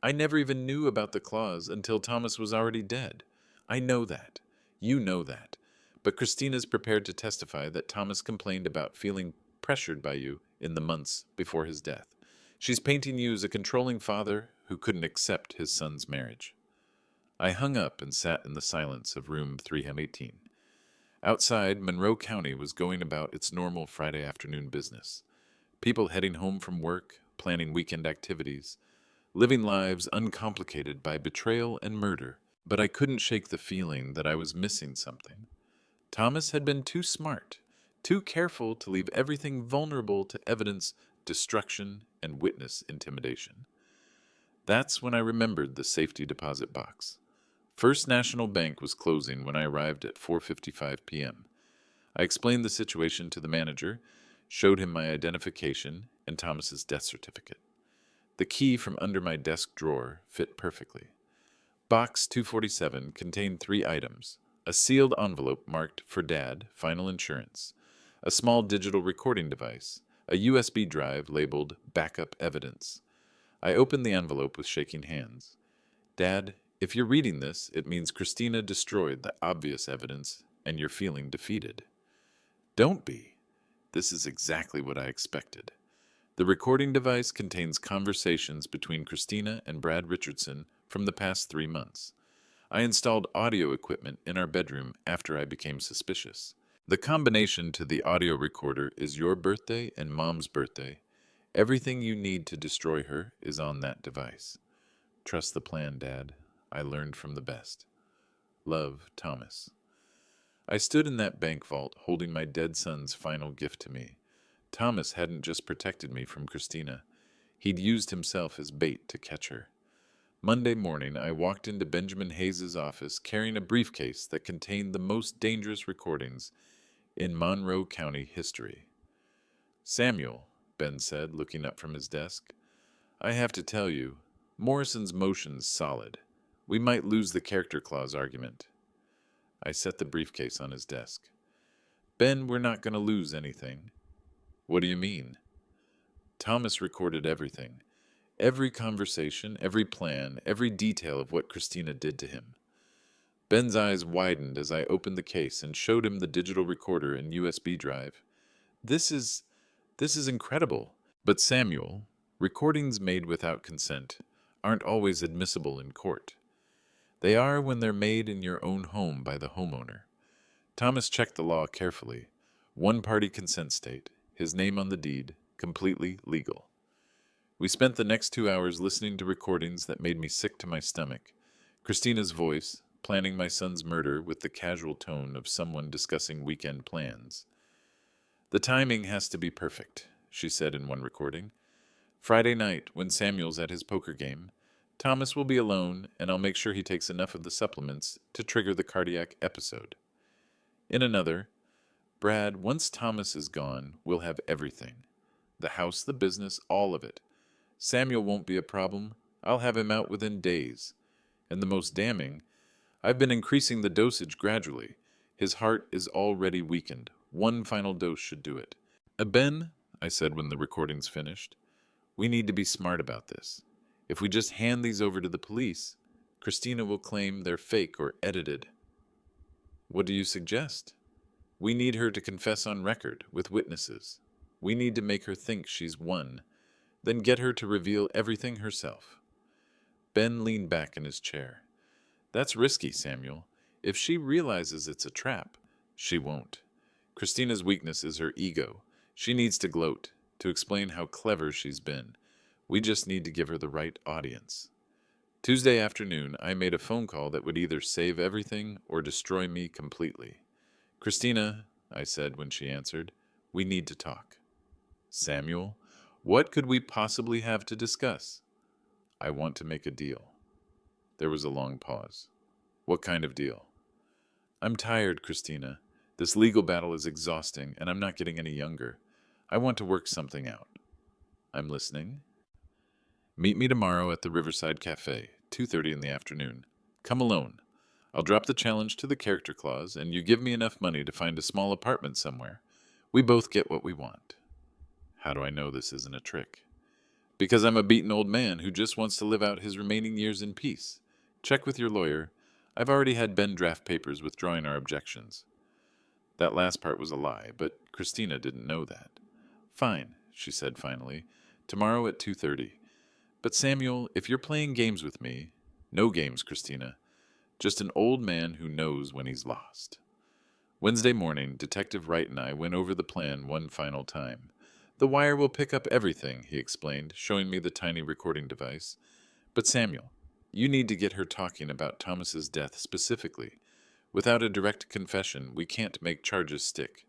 I never even knew about the clause until Thomas was already dead. I know that. You know that. But Christina's prepared to testify that Thomas complained about feeling pressured by you in the months before his death. She's painting you as a controlling father who couldn't accept his son's marriage. I hung up and sat in the silence of room 318. Outside, Monroe County was going about its normal Friday afternoon business. People heading home from work, planning weekend activities, living lives uncomplicated by betrayal and murder. But I couldn't shake the feeling that I was missing something. Thomas had been too smart, too careful to leave everything vulnerable to evidence destruction and witness intimidation. That's when I remembered the safety deposit box. First National Bank was closing when I arrived at 4:55 p.m. I explained the situation to the manager, showed him my identification and Thomas's death certificate. The key from under my desk drawer fit perfectly. Box 247 contained 3 items: a sealed envelope marked "For Dad, Final Insurance," a small digital recording device, a USB drive labeled "Backup Evidence." I opened the envelope with shaking hands. Dad, if you're reading this, it means Christina destroyed the obvious evidence and you're feeling defeated. Don't be. This is exactly what I expected. The recording device contains conversations between Christina and Brad Richardson from the past 3 months. I installed audio equipment in our bedroom after I became suspicious. The combination to the audio recorder is your birthday and Mom's birthday. Everything you need to destroy her is on that device. Trust the plan, Dad. I learned from the best. Love, Thomas. I stood in that bank vault holding my dead son's final gift to me. Thomas hadn't just protected me from Christina. He'd used himself as bait to catch her. Monday morning, I walked into Benjamin Hayes' office carrying a briefcase that contained the most dangerous recordings in Monroe County history. Samuel, Ben said, looking up from his desk, I have to tell you, Morrison's motion's solid. We might lose the character clause argument. I set the briefcase on his desk. Ben, we're not going to lose anything. What do you mean? Thomas recorded everything. Every conversation, every plan, every detail of what Christina did to him. Ben's eyes widened as I opened the case and showed him the digital recorder and USB drive. This is incredible. But Samuel, recordings made without consent aren't always admissible in court. They are when they're made in your own home by the homeowner. Thomas checked the law carefully. One-party consent state, his name on the deed, completely legal. We spent the next 2 hours listening to recordings that made me sick to my stomach. Christina's voice, planning my son's murder with the casual tone of someone discussing weekend plans. The timing has to be perfect, she said in one recording. Friday night, when Samuel's at his poker game, Thomas will be alone, and I'll make sure he takes enough of the supplements to trigger the cardiac episode. In another, Brad, once Thomas is gone, we'll have everything. The house, the business, all of it. Samuel won't be a problem. I'll have him out within days. And the most damning, I've been increasing the dosage gradually. His heart is already weakened. One final dose should do it. Ben, I said when the recording's finished, we need to be smart about this. If we just hand these over to the police, Christina will claim they're fake or edited. What do you suggest? We need her to confess on record, with witnesses. We need to make her think she's won, then get her to reveal everything herself. Ben leaned back in his chair. That's risky, Samuel. If she realizes it's a trap, she won't. Christina's weakness is her ego. She needs to gloat, to explain how clever she's been. We just need to give her the right audience. Tuesday afternoon, I made a phone call that would either save everything or destroy me completely. Christina, I said when she answered, we need to talk. Samuel, what could we possibly have to discuss? I want to make a deal. There was a long pause. What kind of deal? I'm tired, Christina. This legal battle is exhausting, and I'm not getting any younger. I want to work something out. I'm listening. Meet me tomorrow at the Riverside Cafe, 2:30 in the afternoon. Come alone. I'll drop the challenge to the character clause, and you give me enough money to find a small apartment somewhere. We both get what we want. How do I know this isn't a trick? Because I'm a beaten old man who just wants to live out his remaining years in peace. Check with your lawyer. I've already had Ben draft papers withdrawing our objections. That last part was a lie, but Christina didn't know that. Fine, she said finally. Tomorrow at 2:30. But Samuel, if you're playing games with me, no games, Christina. Just an old man who knows when he's lost. Wednesday morning, Detective Wright and I went over the plan one final time. The wire will pick up everything, he explained, showing me the tiny recording device. But Samuel, you need to get her talking about Thomas's death specifically. Without a direct confession, we can't make charges stick.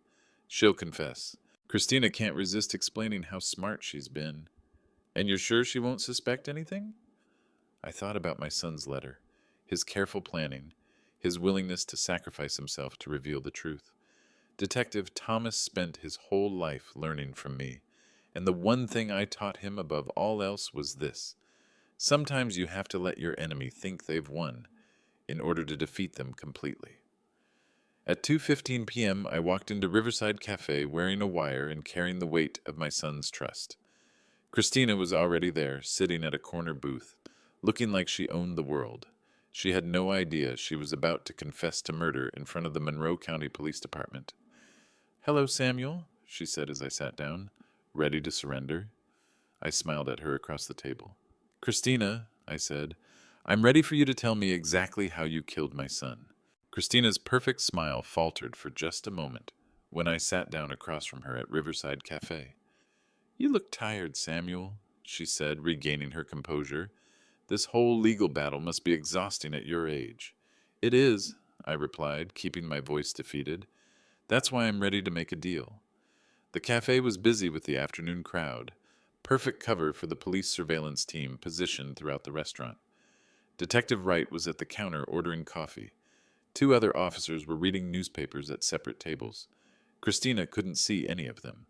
She'll confess. Christina can't resist explaining how smart she's been. And you're sure she won't suspect anything? I thought about my son's letter, his careful planning, his willingness to sacrifice himself to reveal the truth. Detective Thomas spent his whole life learning from me, and the one thing I taught him above all else was this. Sometimes you have to let your enemy think they've won in order to defeat them completely. At 2:15 p.m., I walked into Riverside Cafe wearing a wire and carrying the weight of my son's trust. Christina was already there, sitting at a corner booth, looking like she owned the world. She had no idea she was about to confess to murder in front of the Monroe County Police Department. "Hello, Samuel," she said as I sat down, ready to surrender. I smiled at her across the table. "Christina," I said, "I'm ready for you to tell me exactly how you killed my son." Christina's perfect smile faltered for just a moment when I sat down across from her at Riverside Cafe. "You look tired, Samuel," she said, regaining her composure. "This whole legal battle must be exhausting at your age." "It is," I replied, keeping my voice defeated. "That's why I'm ready to make a deal." The cafe was busy with the afternoon crowd, perfect cover for the police surveillance team positioned throughout the restaurant. Detective Wright was at the counter ordering coffee. Two other officers were reading newspapers at separate tables. Christina couldn't see any of them.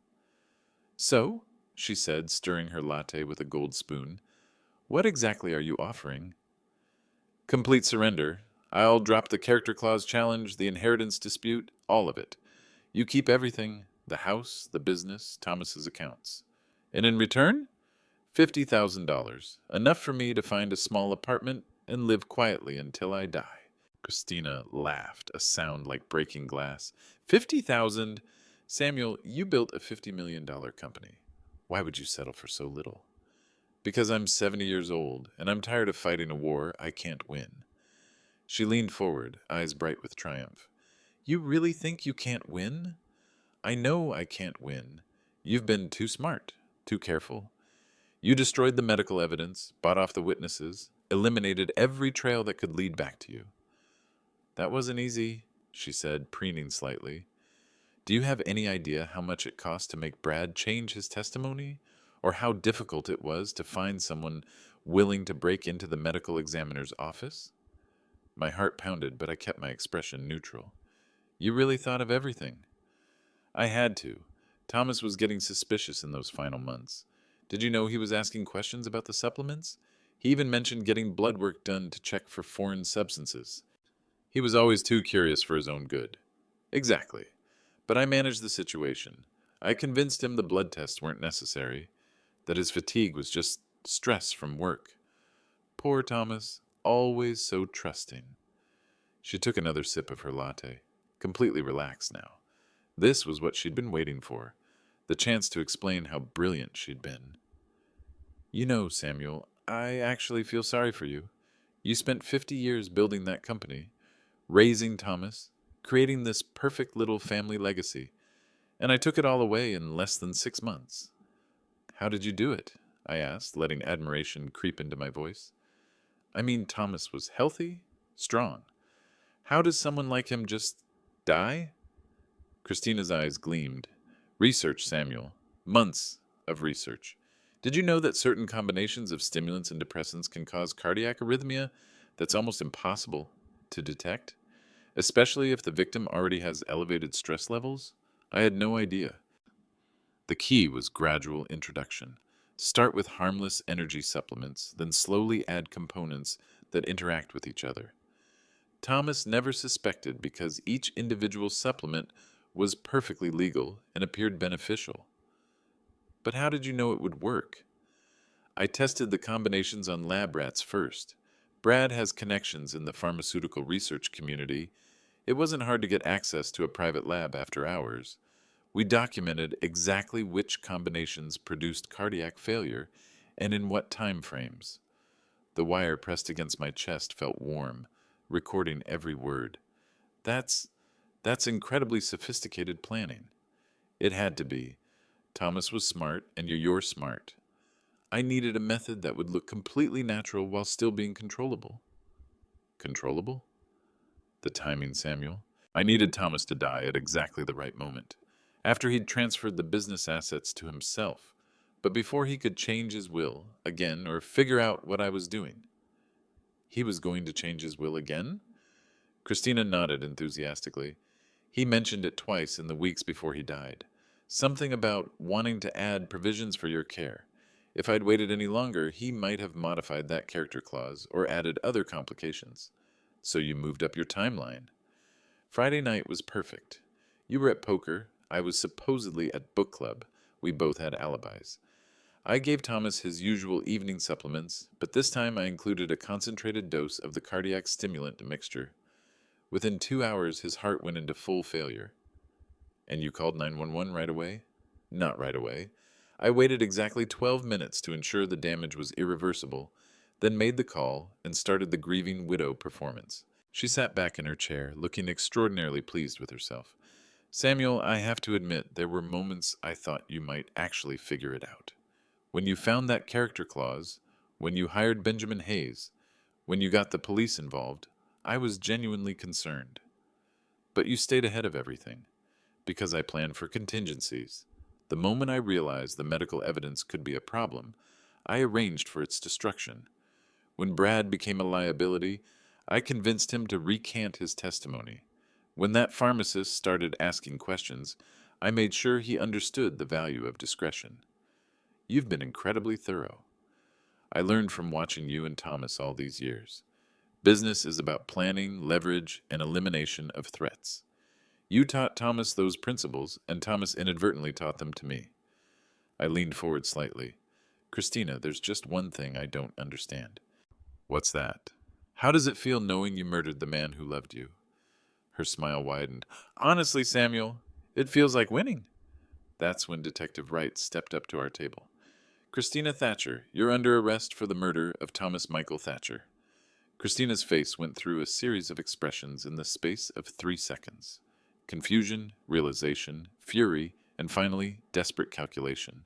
"So," she said, stirring her latte with a gold spoon, "what exactly are you offering?" "Complete surrender. I'll drop the character clause challenge, the inheritance dispute, all of it. You keep everything, the house, the business, Thomas's accounts. And in return, $50,000, enough for me to find a small apartment and live quietly until I die." Christina laughed, a sound like breaking glass. 50,000? Samuel, you built a $50 million company. Why would you settle for so little? Because I'm 70 years old, and I'm tired of fighting a war I can't win. She leaned forward, eyes bright with triumph. You really think you can't win? I know I can't win. You've been too smart, too careful. You destroyed the medical evidence, bought off the witnesses, eliminated every trail that could lead back to you. That wasn't easy, she said, preening slightly. Do you have any idea how much it cost to make Brad change his testimony? Or how difficult it was to find someone willing to break into the medical examiner's office? My heart pounded, but I kept my expression neutral. You really thought of everything. I had to. Thomas was getting suspicious in those final months. Did you know he was asking questions about the supplements? He even mentioned getting blood work done to check for foreign substances. He was always too curious for his own good. Exactly. But I managed the situation. I convinced him the blood tests weren't necessary, that his fatigue was just stress from work. Poor Thomas, always so trusting. She took another sip of her latte, completely relaxed now. This was what she'd been waiting for, the chance to explain how brilliant she'd been. You know, Samuel, I actually feel sorry for you. You spent 50 years building that company, raising Thomas, creating this perfect little family legacy, and I took it all away in less than 6 months. How did you do it? I asked, letting admiration creep into my voice. I mean, Thomas was healthy, strong. How does someone like him just die? Christina's eyes gleamed. Research, Samuel. Months of research. Did you know that certain combinations of stimulants and depressants can cause cardiac arrhythmia that's almost impossible to detect? Especially if the victim already has elevated stress levels? I had no idea. The key was gradual introduction. Start with harmless energy supplements, then slowly add components that interact with each other. Thomas never suspected because each individual supplement was perfectly legal and appeared beneficial. But how did you know it would work? I tested the combinations on lab rats first. Brad has connections in the pharmaceutical research community. It wasn't hard to get access to a private lab after hours. We documented exactly which combinations produced cardiac failure and in what time frames. The wire pressed against my chest felt warm, recording every word. That's that's incredibly sophisticated planning. It had to be. Thomas was smart and you're smart. I needed a method that would look completely natural while still being controllable. Controllable? The timing, Samuel. I needed Thomas to die at exactly the right moment, after he'd transferred the business assets to himself, but before he could change his will again or figure out what I was doing. He was going to change his will again? Christina nodded enthusiastically. He mentioned it twice in the weeks before he died. Something about wanting to add provisions for your care. If I'd waited any longer, he might have modified that character clause or added other complications. So you moved up your timeline. Friday night was perfect. You were at poker. I was supposedly at book club. We both had alibis. I gave Thomas his usual evening supplements, but this time I included a concentrated dose of the cardiac stimulant mixture. Within 2 hours, his heart went into full failure. And you called 911 right away? Not right away. I waited exactly 12 minutes to ensure the damage was irreversible, then made the call and started the grieving widow performance. She sat back in her chair, looking extraordinarily pleased with herself. Samuel, I have to admit, there were moments I thought you might actually figure it out. When you found that character clause, when you hired Benjamin Hayes, when you got the police involved, I was genuinely concerned. But you stayed ahead of everything, because I planned for contingencies. The moment I realized the medical evidence could be a problem, I arranged for its destruction. When Brad became a liability, I convinced him to recant his testimony. When that pharmacist started asking questions, I made sure he understood the value of discretion. You've been incredibly thorough. I learned from watching you and Thomas all these years. Business is about planning, leverage, and elimination of threats. You taught Thomas those principles, and Thomas inadvertently taught them to me. I leaned forward slightly. Christina, there's just one thing I don't understand. What's that? How does it feel knowing you murdered the man who loved you? Her smile widened. Honestly, Samuel, it feels like winning. That's when Detective Wright stepped up to our table. Christina Thatcher, you're under arrest for the murder of Thomas Michael Thatcher. Christina's face went through a series of expressions in the space of 3 seconds. Confusion, realization, fury, and finally, desperate calculation.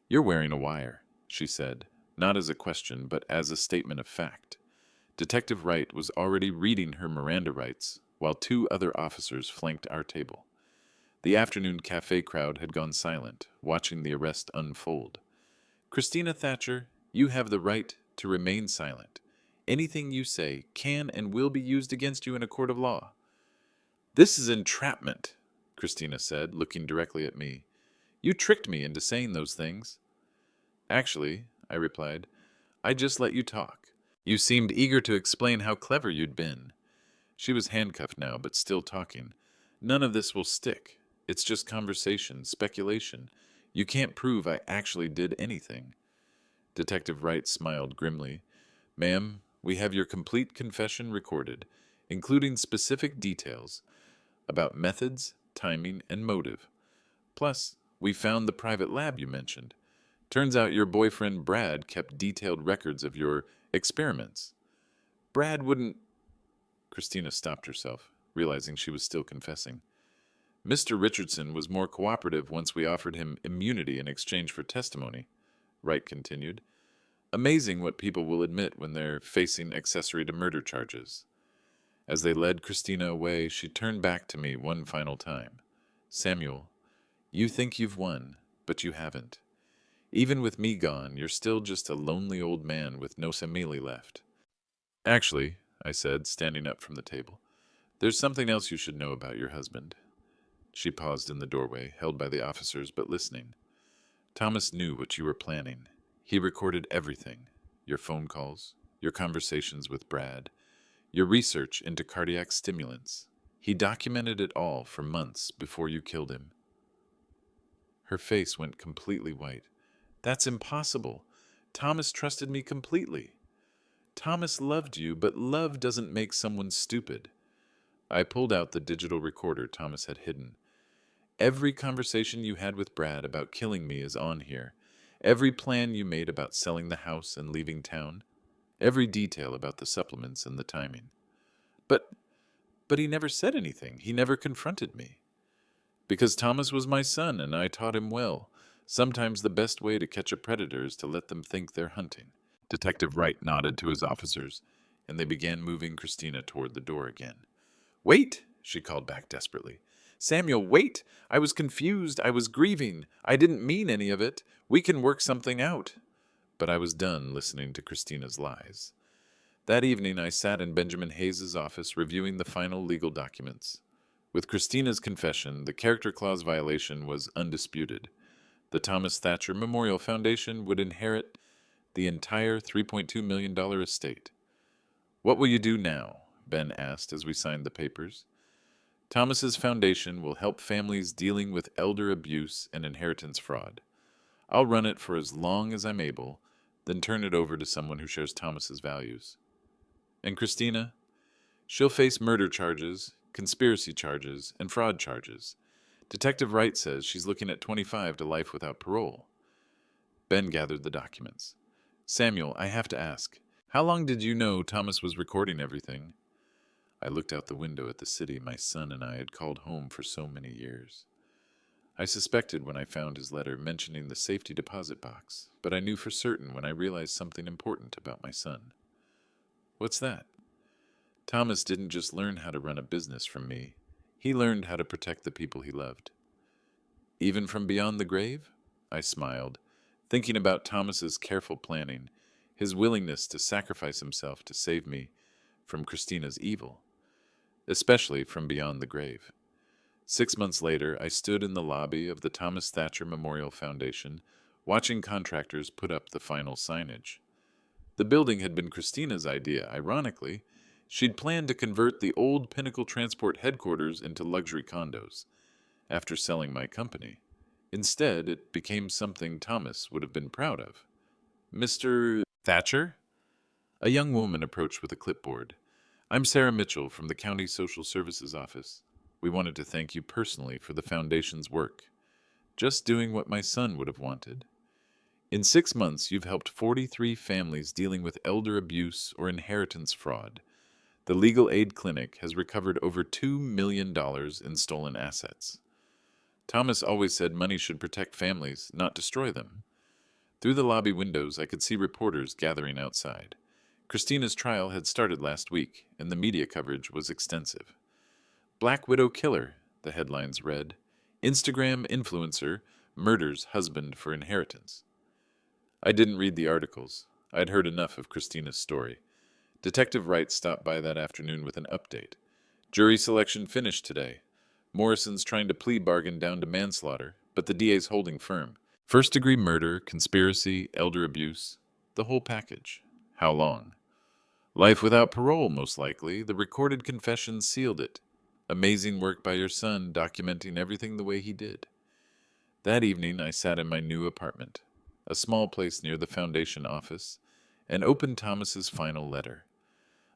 You're wearing a wire, she said, not as a question, but as a statement of fact. Detective Wright was already reading her Miranda rights, while 2 other officers flanked our table. The afternoon cafe crowd had gone silent, watching the arrest unfold. Christina Thatcher, you have the right to remain silent. Anything you say can and will be used against you in a court of law. This is entrapment, Christina said, looking directly at me. You tricked me into saying those things. Actually, I replied, I just let you talk. You seemed eager to explain how clever you'd been. She was handcuffed now, but still talking. None of this will stick. It's just conversation, speculation. You can't prove I actually did anything. Detective Wright smiled grimly. Ma'am, we have your complete confession recorded, including specific details about methods, timing, and motive. Plus, we found the private lab you mentioned. Turns out your boyfriend Brad kept detailed records of your experiments. Brad wouldn't... Christina stopped herself, realizing she was still confessing. Mr. Richardson was more cooperative once we offered him immunity in exchange for testimony, Wright continued. Amazing what people will admit when they're facing accessory to murder charges. As they led Christina away, she turned back to me one final time. Samuel, you think you've won, but you haven't. Even with me gone, you're still just a lonely old man with no family left. Actually, I said, standing up from the table, there's something else you should know about your husband. She paused in the doorway, held by the officers but listening. Thomas knew what you were planning. He recorded everything. Your phone calls, your conversations with Brad, your research into cardiac stimulants. He documented it all for months before you killed him. Her face went completely white. That's impossible. Thomas trusted me completely. Thomas loved you, but love doesn't make someone stupid. I pulled out the digital recorder Thomas had hidden. Every conversation you had with Brad about killing me is on here. Every plan you made about selling the house and leaving town. Every detail about the supplements and the timing. But he never said anything. He never confronted me. Because Thomas was my son and I taught him well. Sometimes the best way to catch a predator is to let them think they're hunting. Detective Wright nodded to his officers, and they began moving Christina toward the door again. "Wait!" she called back desperately. "Samuel, wait! I was confused. I was grieving. I didn't mean any of it. We can work something out." But I was done listening to Christina's lies. That evening, I sat in Benjamin Hayes's office reviewing the final legal documents. With Christina's confession, the character clause violation was undisputed. The Thomas Thatcher Memorial Foundation would inherit the entire $3.2 million estate. "What will you do now?" Ben asked as we signed the papers. "Thomas's foundation will help families dealing with elder abuse and inheritance fraud. I'll run it for as long as I'm able, then turn it over to someone who shares Thomas's values." "And Christina?" "She'll face murder charges, conspiracy charges, and fraud charges. Detective Wright says she's looking at 25 to life without parole." Ben gathered the documents. "Samuel, I have to ask, how long did you know Thomas was recording everything?" I looked out the window at the city my son and I had called home for so many years. I suspected when I found his letter mentioning the safety deposit box, but I knew for certain when I realized something important about my son. "What's that?" "Thomas didn't just learn how to run a business from me. He learned how to protect the people he loved." "Even from beyond the grave?" I smiled, thinking about Thomas's careful planning, his willingness to sacrifice himself to save me from Christina's evil, especially from beyond the grave. 6 months later, I stood in the lobby of the Thomas Thatcher Memorial Foundation, watching contractors put up the final signage. The building had been Christina's idea, ironically. She'd planned to convert the old Pinnacle Transport headquarters into luxury condos after selling my company. Instead, it became something Thomas would have been proud of. "Mr. Thatcher?" A young woman approached with a clipboard. "I'm Sarah Mitchell from the County Social Services Office. We wanted to thank you personally for the Foundation's work. Just doing what my son would have wanted. In 6 months, you've helped 43 families dealing with elder abuse or inheritance fraud. The Legal Aid Clinic has recovered over $2 million in stolen assets. Thomas always said money should protect families, not destroy them." Through the lobby windows, I could see reporters gathering outside. Christina's trial had started last week, and the media coverage was extensive. "Black Widow Killer," the headlines read. "Instagram influencer murders husband for inheritance." I didn't read the articles. I'd heard enough of Christina's story. Detective Wright stopped by that afternoon with an update. "Jury selection finished today. Morrison's trying to plea bargain down to manslaughter, but the DA's holding firm. First-degree murder, conspiracy, elder abuse, the whole package. How long?" "Life without parole, most likely. The recorded confession sealed it. Amazing work by your son, documenting everything the way he did." That evening, I sat in my new apartment, a small place near the Foundation office, and opened Thomas's final letter.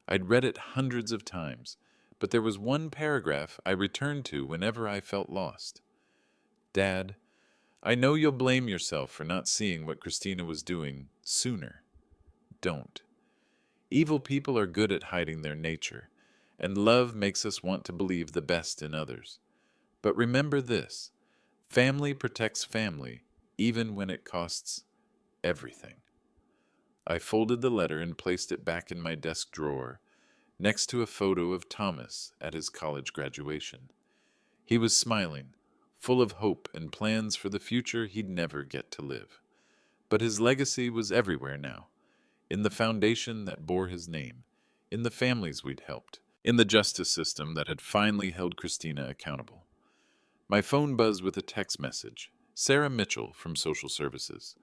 I'd read it hundreds of times, but there was one paragraph I returned to whenever I felt lost. "Dad, I know you'll blame yourself for not seeing what Christina was doing sooner. Don't. Evil people are good at hiding their nature, and love makes us want to believe the best in others. But remember this, family protects family, even when it costs everything." I folded the letter and placed it back in my desk drawer, next to a photo of Thomas at his college graduation. He was smiling, full of hope and plans for the future he'd never get to live. But his legacy was everywhere now, in the foundation that bore his name, in the families we'd helped, in the justice system that had finally held Christina accountable. My phone buzzed with a text message. Sarah Mitchell from Social Services.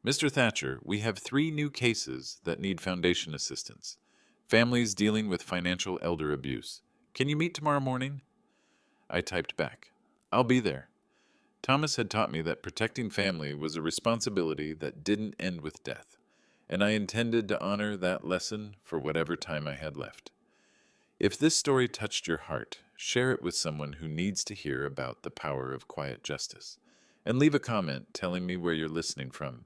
"Mr. Thatcher, we have 3 new cases that need foundation assistance. Families dealing with financial elder abuse. Can you meet tomorrow morning?" I typed back, "I'll be there." Thomas had taught me that protecting family was a responsibility that didn't end with death. and I intended to honor that lesson for whatever time I had left. If this story touched your heart, share it with someone who needs to hear about the power of quiet justice. And leave a comment telling me where you're listening from.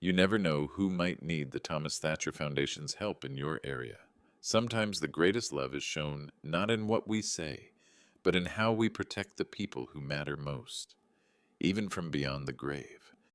You never know who might need the Thomas Thatcher Foundation's help in your area. Sometimes the greatest love is shown not in what we say, but in how we protect the people who matter most, even from beyond the grave.